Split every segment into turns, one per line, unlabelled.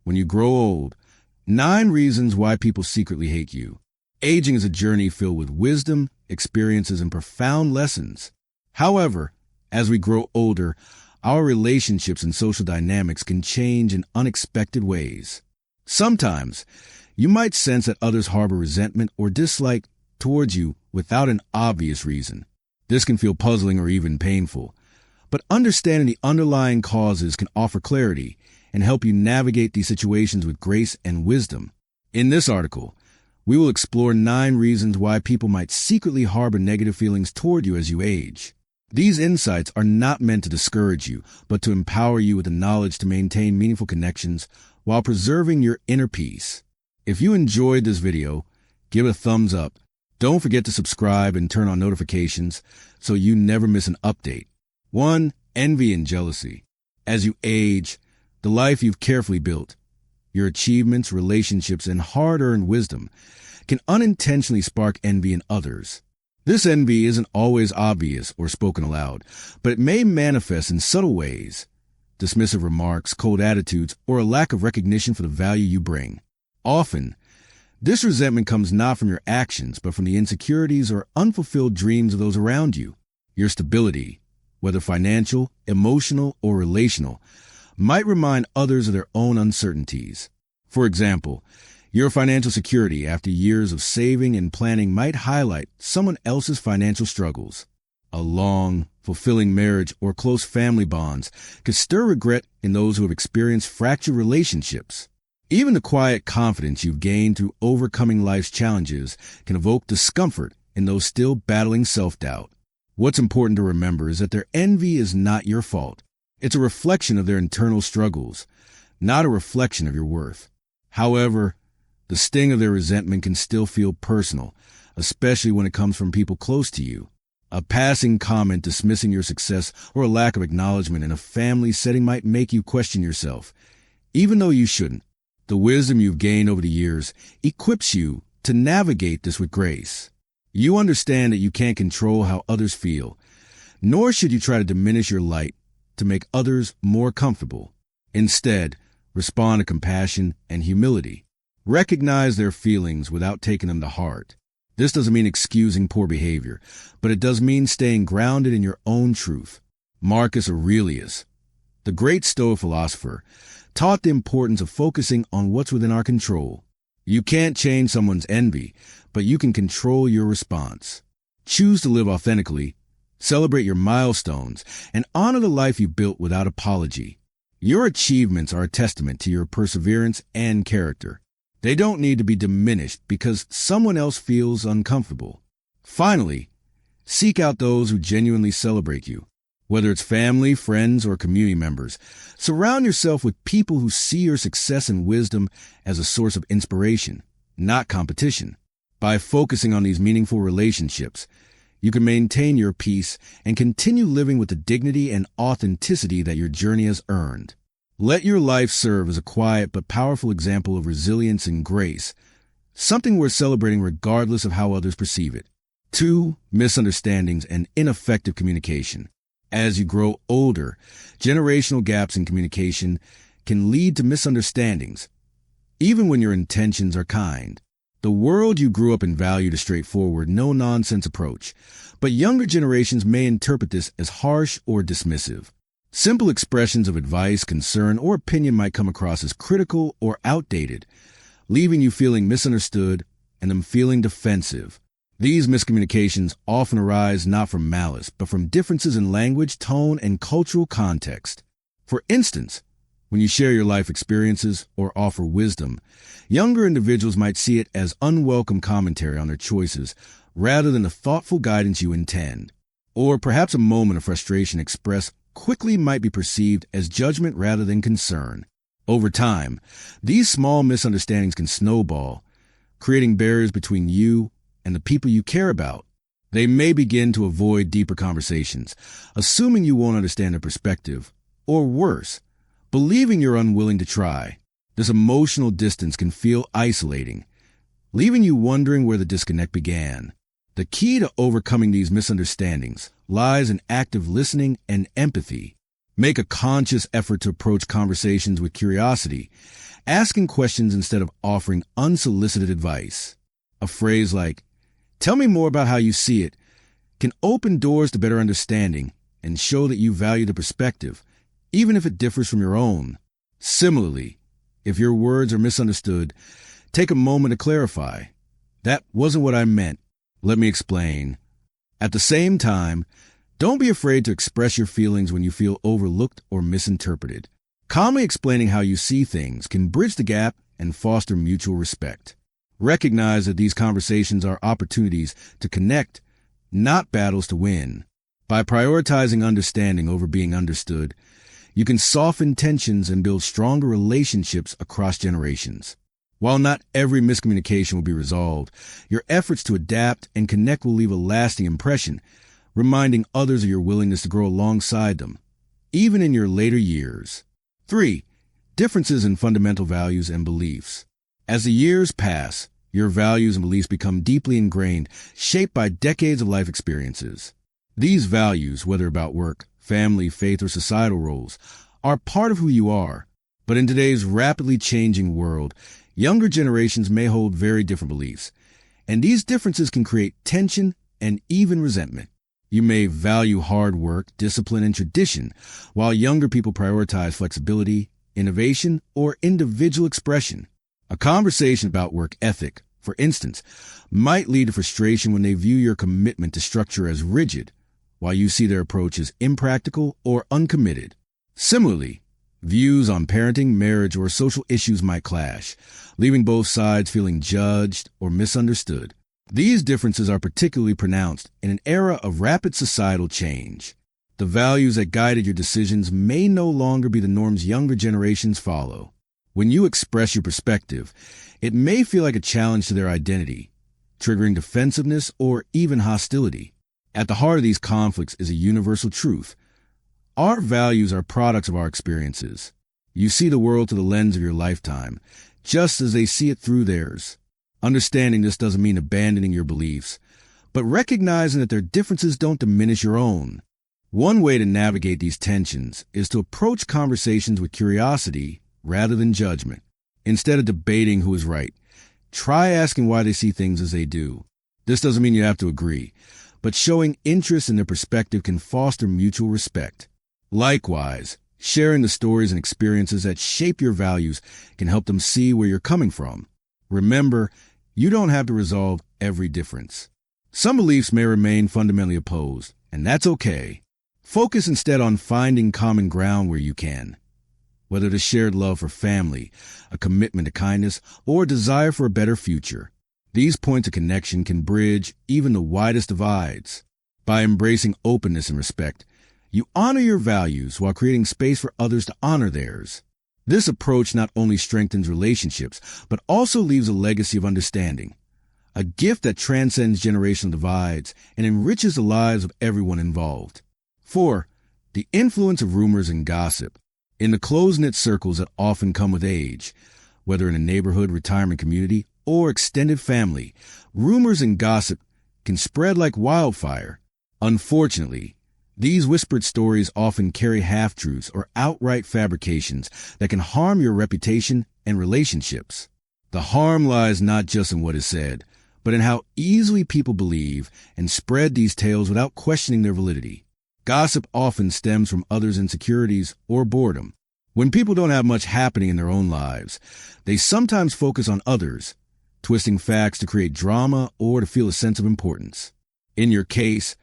when you grow old. 9 reasons why people secretly hate you. Aging is a journey filled with wisdom, experiences, and profound lessons. However, as we grow older, our relationships and social dynamics can change in unexpected ways. Sometimes, you might sense that others harbor resentment or dislike towards you without an obvious reason. This can feel puzzling or even painful, but understanding the underlying causes can offer clarity and help you navigate these situations with grace and wisdom. In this article, we will explore 9 reasons why people might secretly harbor negative feelings toward you as you age. These insights are not meant to discourage you, but to empower you with the knowledge to maintain meaningful connections while preserving your inner peace. If you enjoyed this video, give it a thumbs up. Don't forget to subscribe and turn on notifications so you never miss an update. 1. Envy and jealousy. As you age, the life you've carefully built, your achievements, relationships, and hard-earned wisdom can unintentionally spark envy in others. This envy isn't always obvious or spoken aloud, but it may manifest in subtle ways: dismissive remarks, cold attitudes, or a lack of recognition for the value you bring. Often, this resentment comes not from your actions, but from the insecurities or unfulfilled dreams of those around you. Your stability, whether financial, emotional, or relational, might remind others of their own uncertainties. For example, your financial security after years of saving and planning might highlight someone else's financial struggles. A long, fulfilling marriage or close family bonds could stir regret in those who have experienced fractured relationships. Even the quiet confidence you've gained through overcoming life's challenges can evoke discomfort in those still battling self-doubt. What's important to remember is that their envy is not your fault. It's a reflection of their internal struggles, not a reflection of your worth. However, the sting of their resentment can still feel personal, especially when it comes from people close to you. A passing comment dismissing your success or a lack of acknowledgement in a family setting might make you question yourself, even though you shouldn't. The wisdom you've gained over the years equips you to navigate this with grace. You understand that you can't control how others feel, nor should you try to diminish your light to make others more comfortable. Instead, respond to compassion and humility. Recognize their feelings without taking them to heart. This doesn't mean excusing poor behavior, but it does mean staying grounded in your own truth. Marcus Aurelius, the great Stoic philosopher, taught the importance of focusing on what's within our control. You can't change someone's envy, but you can control your response. Choose to live authentically, celebrate your milestones, and honor the life you built without apology. Your achievements are a testament to your perseverance and character. They don't need to be diminished because someone else feels uncomfortable. Finally, seek out those who genuinely celebrate you. Whether it's family, friends, or community members, surround yourself with people who see your success and wisdom as a source of inspiration, not competition. By focusing on these meaningful relationships, you can maintain your peace and continue living with the dignity and authenticity that your journey has earned. Let your life serve as a quiet but powerful example of resilience and grace, something worth celebrating regardless of how others perceive it. 2. Misunderstandings and ineffective communication. As you grow older, generational gaps in communication can lead to misunderstandings, even when your intentions are kind. The world you grew up in valued a straightforward, no-nonsense approach, but younger generations may interpret this as harsh or dismissive. Simple expressions of advice, concern, or opinion might come across as critical or outdated, leaving you feeling misunderstood and them feeling defensive. These miscommunications often arise not from malice, but from differences in language, tone, and cultural context. For instance, when you share your life experiences or offer wisdom, younger individuals might see it as unwelcome commentary on their choices rather than the thoughtful guidance you intend. Or perhaps a moment of frustration expressed quickly might be perceived as judgment rather than concern. Over time, these small misunderstandings can snowball, creating barriers between you and the people you care about. They may begin to avoid deeper conversations, assuming you won't understand their perspective, or worse, believing you're unwilling to try. This emotional distance can feel isolating, leaving you wondering where the disconnect began. The key to overcoming these misunderstandings lies in active listening and empathy. Make a conscious effort to approach conversations with curiosity, asking questions instead of offering unsolicited advice. A phrase like, "Tell me more about how you see it," can open doors to better understanding and show that you value the perspective, even if it differs from your own. Similarly, if your words are misunderstood, take a moment to clarify. "That wasn't what I meant. Let me explain." At the same time, don't be afraid to express your feelings when you feel overlooked or misinterpreted. Calmly explaining how you see things can bridge the gap and foster mutual respect. Recognize that these conversations are opportunities to connect, not battles to win. By prioritizing understanding over being understood, you can soften tensions and build stronger relationships across generations. While not every miscommunication will be resolved, your efforts to adapt and connect will leave a lasting impression, reminding others of your willingness to grow alongside them, even in your later years. 3. Differences in fundamental values and beliefs. As the years pass, your values and beliefs become deeply ingrained, shaped by decades of life experiences. These values, whether about work, family, faith, or societal roles, are part of who you are. But in today's rapidly changing world, younger generations may hold very different beliefs, and these differences can create tension and even resentment. You may value hard work, discipline, and tradition, while younger people prioritize flexibility, innovation, or individual expression. A conversation about work ethic, for instance, might lead to frustration when they view your commitment to structure as rigid, while you see their approach as impractical or uncommitted. Similarly, views on parenting, marriage, or social issues might clash, leaving both sides feeling judged or misunderstood. These differences are particularly pronounced in an era of rapid societal change. The values that guided your decisions may no longer be the norms younger generations follow. When you express your perspective, it may feel like a challenge to their identity, triggering defensiveness or even hostility. At the heart of these conflicts is a universal truth. Our values are products of our experiences. You see the world through the lens of your lifetime, just as they see it through theirs. Understanding this doesn't mean abandoning your beliefs, but recognizing that their differences don't diminish your own. One way to navigate these tensions is to approach conversations with curiosity rather than judgment. Instead of debating who is right, try asking why they see things as they do. This doesn't mean you have to agree, but showing interest in their perspective can foster mutual respect. Likewise, sharing the stories and experiences that shape your values can help them see where you're coming from. Remember, you don't have to resolve every difference. Some beliefs may remain fundamentally opposed, and that's okay. Focus instead on finding common ground where you can. Whether it's shared love for family, a commitment to kindness, or a desire for a better future, these points of connection can bridge even the widest divides. By embracing openness and respect, you honor your values while creating space for others to honor theirs. This approach not only strengthens relationships, but also leaves a legacy of understanding, a gift that transcends generational divides and enriches the lives of everyone involved. 4. The influence of rumors and gossip. In the close-knit circles that often come with age, whether in a neighborhood, retirement community, or extended family, rumors and gossip can spread like wildfire. Unfortunately, these whispered stories often carry half-truths or outright fabrications that can harm your reputation and relationships. The harm lies not just in what is said, but in how easily people believe and spread these tales without questioning their validity. Gossip often stems from others' insecurities or boredom. When people don't have much happening in their own lives, they sometimes focus on others, twisting facts to create drama or to feel a sense of importance. In your case,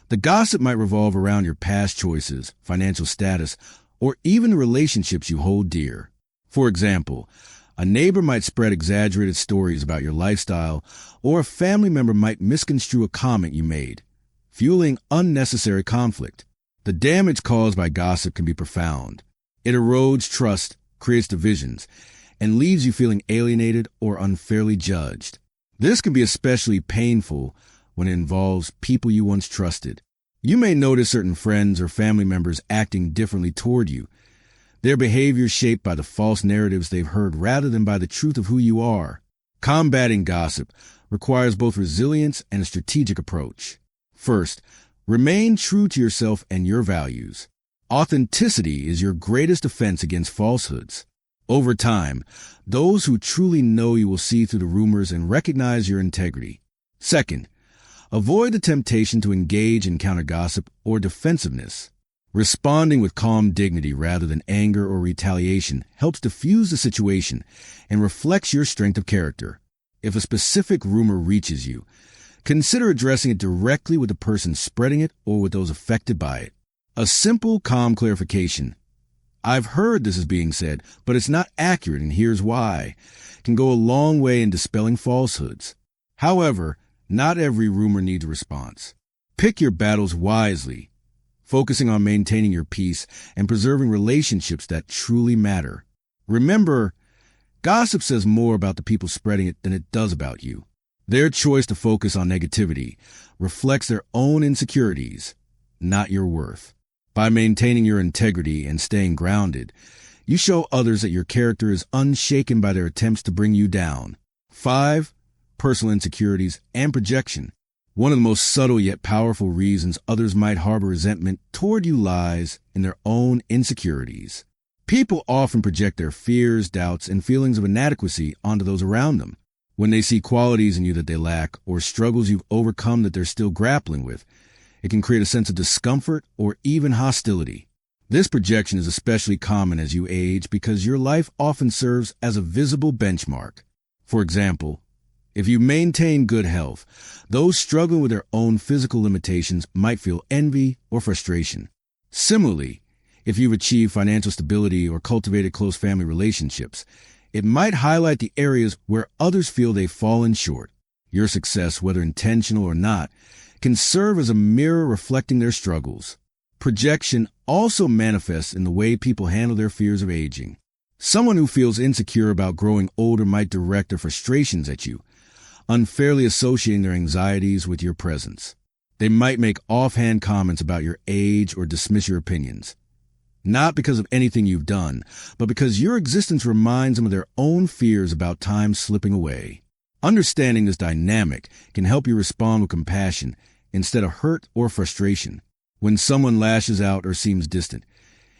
the gossip might revolve around your past choices, financial status, or even the relationships you hold dear. For example, a neighbor might spread exaggerated stories about your lifestyle, or a family member might misconstrue a comment you made, fueling unnecessary conflict. The damage caused by gossip can be profound. It erodes trust, creates divisions, and leaves you feeling alienated or unfairly judged. This can be especially painful when it involves people you once trusted. You may notice certain friends or family members acting differently toward you, their behavior shaped by the false narratives they've heard rather than by the truth of who you are. Combating gossip requires both resilience and a strategic approach. First, remain true to yourself and your values. Authenticity is your greatest defense against falsehoods. Over time, those who truly know you will see through the rumors and recognize your integrity. Second, avoid the temptation to engage in counter-gossip or defensiveness. Responding with calm dignity rather than anger or retaliation helps diffuse the situation and reflects your strength of character. If a specific rumor reaches you, consider addressing it directly with the person spreading it or with those affected by it. A simple, calm clarification, "I've heard this is being said, but it's not accurate and here's why," can go a long way in dispelling falsehoods. However, not every rumor needs a response. Pick your battles wisely, focusing on maintaining your peace and preserving relationships that truly matter. Remember, gossip says more about the people spreading it than it does about you. Their choice to focus on negativity reflects their own insecurities, not your worth. By maintaining your integrity and staying grounded, you show others that your character is unshaken by their attempts to bring you down. 5. Personal insecurities and projection. One of the most subtle yet powerful reasons others might harbor resentment toward you lies in their own insecurities. People often project their fears, doubts, and feelings of inadequacy onto those around them. When they see qualities in you that they lack or struggles you've overcome that they're still grappling with, it can create a sense of discomfort or even hostility. This projection is especially common as you age because your life often serves as a visible benchmark. For example, if you maintain good health, those struggling with their own physical limitations might feel envy or frustration. Similarly, if you've achieved financial stability or cultivated close family relationships, it might highlight the areas where others feel they've fallen short. Your success, whether intentional or not, can serve as a mirror reflecting their struggles. Projection also manifests in the way people handle their fears of aging. Someone who feels insecure about growing older might direct their frustrations at you, unfairly associating their anxieties with your presence. They might make offhand comments about your age or dismiss your opinions, not because of anything you've done, but because your existence reminds them of their own fears about time slipping away. Understanding this dynamic can help you respond with compassion instead of hurt or frustration. When someone lashes out or seems distant,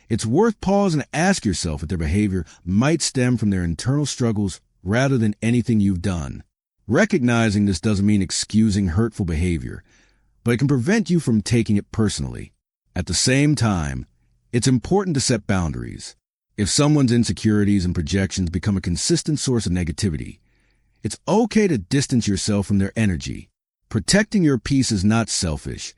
it's worth pausing to ask yourself if their behavior might stem from their internal struggles rather than anything you've done. Recognizing this doesn't mean excusing hurtful behavior, but it can prevent you from taking it personally. At the same time, it's important to set boundaries. If someone's insecurities and projections become a consistent source of negativity, it's okay to distance yourself from their energy. Protecting your peace is not selfish.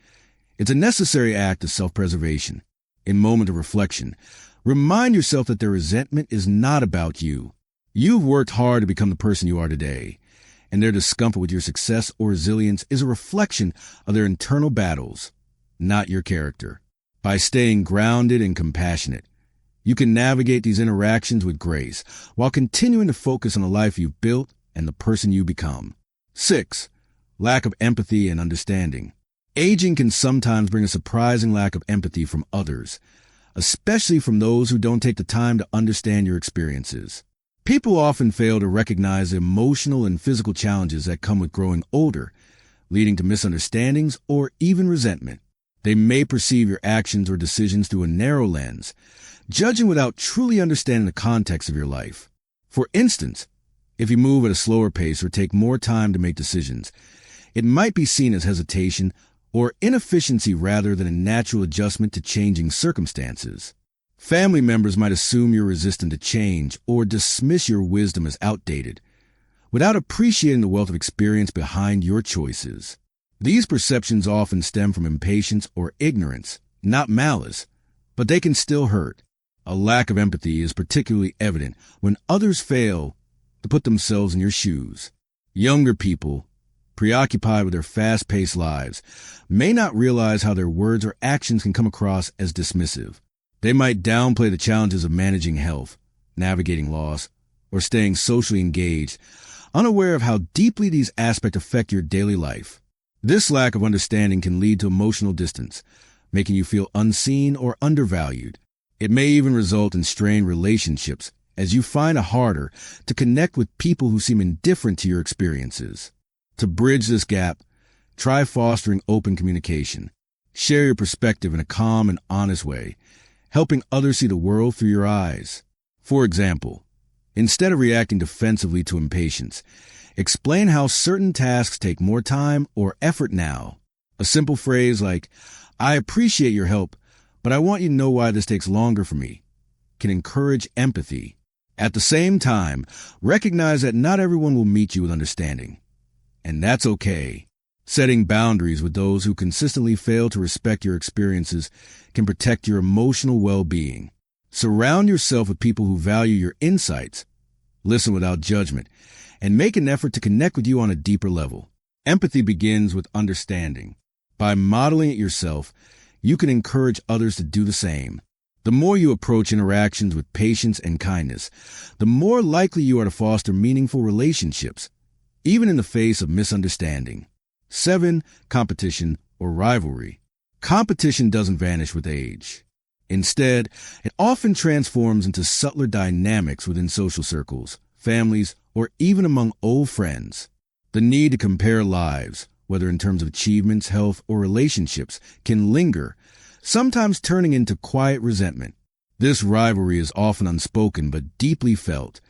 It's a necessary act of self-preservation. In moments of reflection, remind yourself that their resentment is not about you. You've worked hard to become the person you are today, and their discomfort with your success or resilience is a reflection of their internal battles, not your character. By staying grounded and compassionate, you can navigate these interactions with grace while continuing to focus on the life you've built and the person you become. 6. Lack of empathy and understanding. Aging can sometimes bring a surprising lack of empathy from others, especially from those who don't take the time to understand your experiences. People often fail to recognize the emotional and physical challenges that come with growing older, leading to misunderstandings or even resentment. They may perceive your actions or decisions through a narrow lens, judging without truly understanding the context of your life. For instance, if you move at a slower pace or take more time to make decisions, it might be seen as hesitation or inefficiency rather than a natural adjustment to changing circumstances. Family members might assume you're resistant to change or dismiss your wisdom as outdated, without appreciating the wealth of experience behind your choices. These perceptions often stem from impatience or ignorance, not malice, but they can still hurt. A lack of empathy is particularly evident when others fail to put themselves in your shoes. Younger people, preoccupied with their fast-paced lives, may not realize how their words or actions can come across as dismissive. They might downplay the challenges of managing health, navigating loss, or staying socially engaged, unaware of how deeply these aspects affect your daily life. This lack of understanding can lead to emotional distance, making you feel unseen or undervalued. It may even result in strained relationships as you find it harder to connect with people who seem indifferent to your experiences. To bridge this gap, try fostering open communication. Share your perspective in a calm and honest way, helping others see the world through your eyes. For example, Instead of reacting defensively to impatience, explain how certain tasks take more time or effort now. A simple phrase like, "I appreciate your help, but I want you to know why this takes longer for me," can encourage empathy. At the same time, recognize that not everyone will meet you with understanding. And that's okay. Setting boundaries with those who consistently fail to respect your experiences can protect your emotional well-being. Surround yourself with people who value your insights, listen without judgment, and make an effort to connect with you on a deeper level. Empathy begins with understanding. By modeling it yourself, you can encourage others to do the same. The more you approach interactions with patience and kindness, the more likely you are to foster meaningful relationships, even in the face of misunderstanding. 7. Competition or rivalry. Competition doesn't vanish with age. Instead, it often transforms into subtler dynamics within social circles, families, or even among old friends. The need to compare lives, whether in terms of achievements, health, or relationships, can linger, sometimes turning into quiet resentment. This rivalry is often unspoken but deeply felt,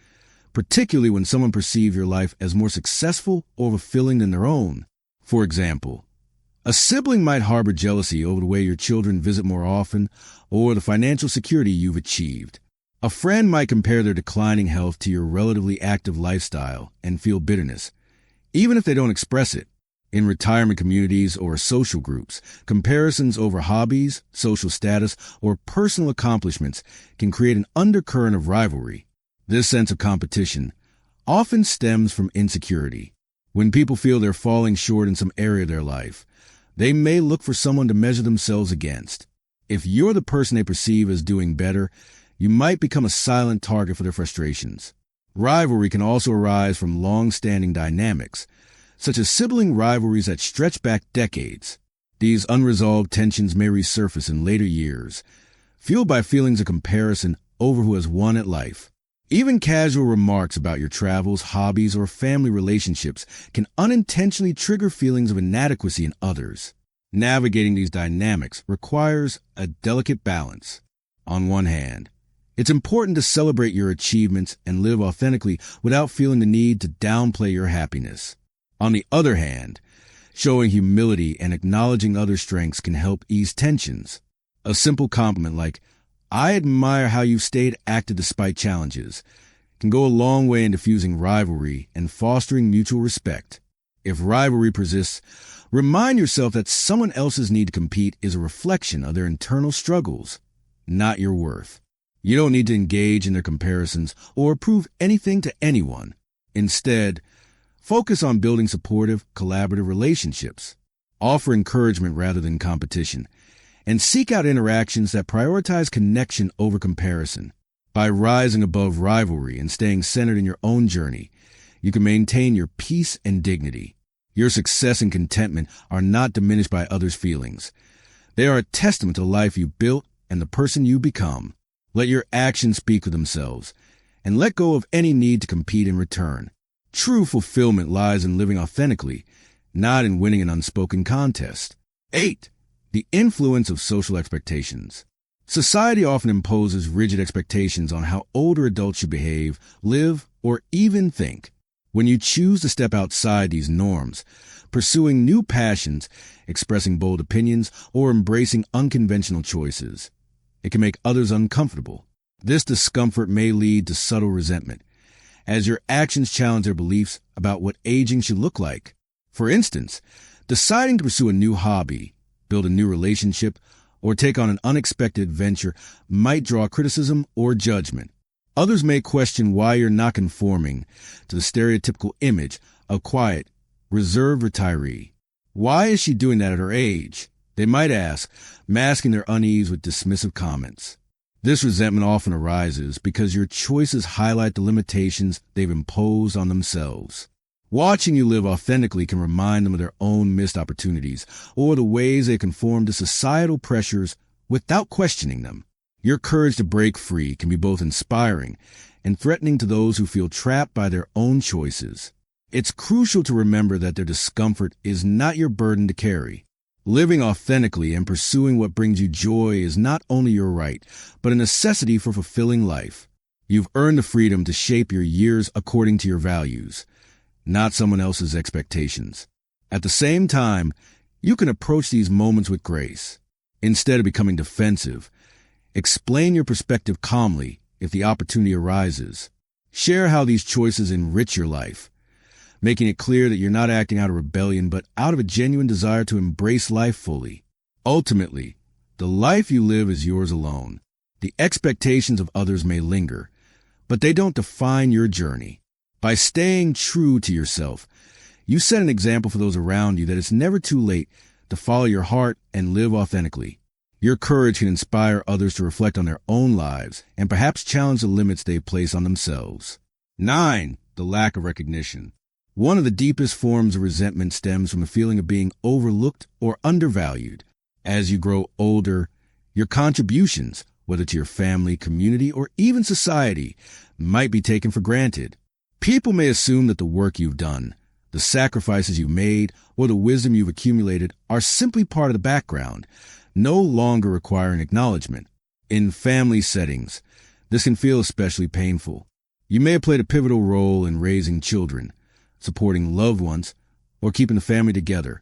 particularly when someone perceives your life as more successful or fulfilling than their own. For example, a sibling might harbor jealousy over the way your children visit more often or the financial security you've achieved. A friend might compare their declining health to your relatively active lifestyle and feel bitterness, even if they don't express it. In retirement communities or social groups, comparisons over hobbies, social status, or personal accomplishments can create an undercurrent of rivalry. This sense of competition often stems from insecurity. When people feel they're falling short in some area of their life, they may look for someone to measure themselves against. If you're the person they perceive as doing better, you might become a silent target for their frustrations. Rivalry can also arise from long-standing dynamics, such as sibling rivalries that stretch back decades. These unresolved tensions may resurface in later years, fueled by feelings of comparison over who has won at life. Even casual remarks about your travels, hobbies, or family relationships can unintentionally trigger feelings of inadequacy in others. Navigating these dynamics requires a delicate balance. On one hand, it's important to celebrate your achievements and live authentically without feeling the need to downplay your happiness. On the other hand, showing humility and acknowledging other strengths can help ease tensions. A simple compliment like, "I admire how you've stayed active despite challenges," can go a long way in diffusing rivalry and fostering mutual respect. If rivalry persists, remind yourself that someone else's need to compete is a reflection of their internal struggles, not your worth. You don't need to engage in their comparisons or prove anything to anyone. Instead, focus on building supportive, collaborative relationships. Offer encouragement rather than competition, and seek out interactions that prioritize connection over comparison. By rising above rivalry and staying centered in your own journey, you can maintain your peace and dignity. Your success and contentment are not diminished by others' feelings. They are a testament to the life you built and the person you become. Let your actions speak for themselves, and let go of any need to compete in return. True fulfillment lies in living authentically, not in winning an unspoken contest. 8. The influence of social expectations. Society often imposes rigid expectations on how older adults should behave, live, or even think. When you choose to step outside these norms, pursuing new passions, expressing bold opinions, or embracing unconventional choices, it can make others uncomfortable. This discomfort may lead to subtle resentment, as your actions challenge their beliefs about what aging should look like. For instance, deciding to pursue a new hobby, build a new relationship, or take on an unexpected venture might draw criticism or judgment. Others may question why you're not conforming to the stereotypical image of quiet, reserved retiree. Why is she doing that at her age? They might ask, masking their unease with dismissive comments. This resentment often arises because your choices highlight the limitations they've imposed on themselves. Watching you live authentically can remind them of their own missed opportunities or the ways they conform to societal pressures without questioning them. Your courage to break free can be both inspiring and threatening to those who feel trapped by their own choices. It's crucial to remember that their discomfort is not your burden to carry. Living authentically and pursuing what brings you joy is not only your right, but a necessity for fulfilling life. You've earned the freedom to shape your years according to your values, not someone else's expectations. At the same time, you can approach these moments with grace. Instead of becoming defensive, explain your perspective calmly if the opportunity arises. Share how these choices enrich your life, making it clear that you're not acting out of rebellion but out of a genuine desire to embrace life fully. Ultimately, the life you live is yours alone. The expectations of others may linger, but they don't define your journey. By staying true to yourself, you set an example for those around you that it's never too late to follow your heart and live authentically. Your courage can inspire others to reflect on their own lives and perhaps challenge the limits they place on themselves. 9. The lack of recognition. One of the deepest forms of resentment stems from the feeling of being overlooked or undervalued. As you grow older, your contributions, whether to your family, community, or even society, might be taken for granted. People may assume that the work you've done, the sacrifices you've made, or the wisdom you've accumulated are simply part of the background, no longer requiring acknowledgement. In family settings, this can feel especially painful. You may have played a pivotal role in raising children, supporting loved ones, or keeping the family together,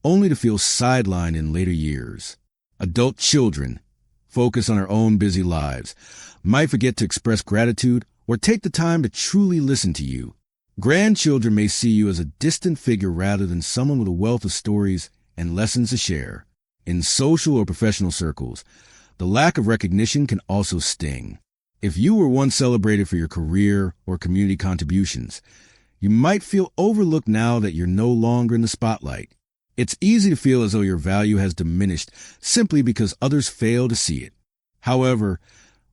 only to feel sidelined in later years. Adult children, focused on their own busy lives, might forget to express gratitude or take the time to truly listen to you. Grandchildren may see you as a distant figure rather than someone with a wealth of stories and lessons to share. In social or professional circles, the lack of recognition can also sting. If you were once celebrated for your career or community contributions, you might feel overlooked now that you're no longer in the spotlight. It's easy to feel as though your value has diminished simply because others fail to see it. However,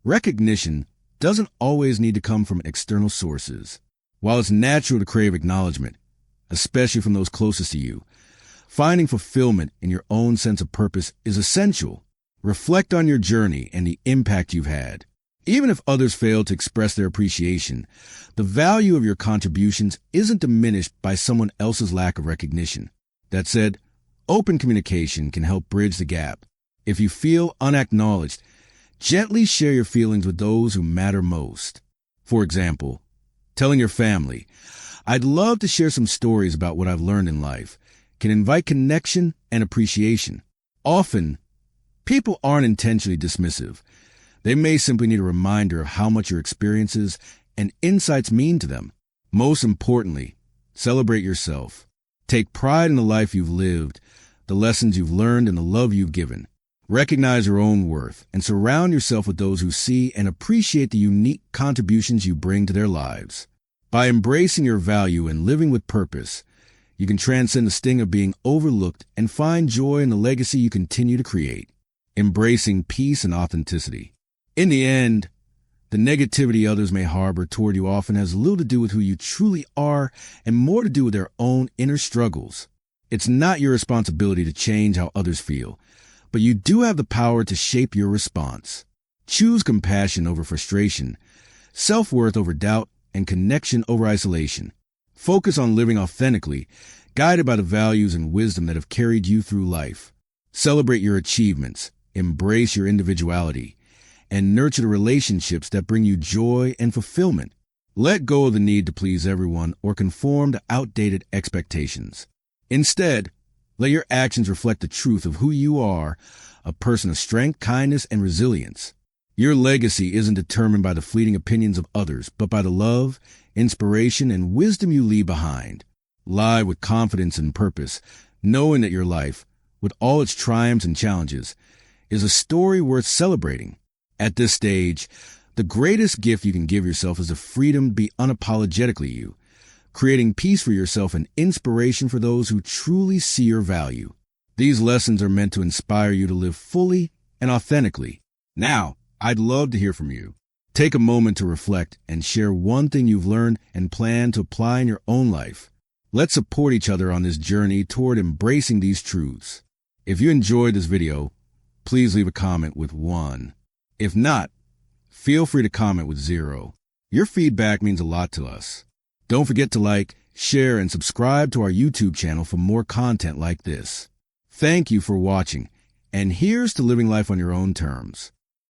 recognition doesn't always need to come from external sources. While it's natural to crave acknowledgement, especially from those closest to you, finding fulfillment in your own sense of purpose is essential. Reflect on your journey and the impact you've had. Even if others fail to express their appreciation, the value of your contributions isn't diminished by someone else's lack of recognition. That said, open communication can help bridge the gap. If you feel unacknowledged, gently share your feelings with those who matter most. For example, telling your family, "I'd love to share some stories about what I've learned in life," can invite connection and appreciation. Often, people aren't intentionally dismissive. They may simply need a reminder of how much your experiences and insights mean to them. Most importantly, celebrate yourself. Take pride in the life you've lived, the lessons you've learned, and the love you've given. Recognize your own worth and surround yourself with those who see and appreciate the unique contributions you bring to their lives. By embracing your value and living with purpose, you can transcend the sting of being overlooked and find joy in the legacy you continue to create. Embracing peace and authenticity. In the end, the negativity others may harbor toward you often has little to do with who you truly are and more to do with their own inner struggles. It's not your responsibility to change how others feel, but you do have the power to shape your response. Choose compassion over frustration, self-worth over doubt, and connection over isolation. Focus on living authentically, guided by the values and wisdom that have carried you through life. Celebrate your achievements, embrace your individuality, and nurture the relationships that bring you joy and fulfillment. Let go of the need to please everyone or conform to outdated expectations. Instead, let your actions reflect the truth of who you are, a person of strength, kindness, and resilience. Your legacy isn't determined by the fleeting opinions of others, but by the love, inspiration, and wisdom you leave behind. Live with confidence and purpose, knowing that your life, with all its triumphs and challenges, is a story worth celebrating. At this stage, the greatest gift you can give yourself is the freedom to be unapologetically you, creating peace for yourself and inspiration for those who truly see your value. These lessons are meant to inspire you to live fully and authentically. Now, I'd love to hear from you. Take a moment to reflect and share one thing you've learned and plan to apply in your own life. Let's support each other on this journey toward embracing these truths. If you enjoyed this video, please leave a comment with 1. If not, feel free to comment with 0. Your feedback means a lot to us. Don't forget to like, share, and subscribe to our YouTube channel for more content like this. Thank you for watching, and here's to living life on your own terms.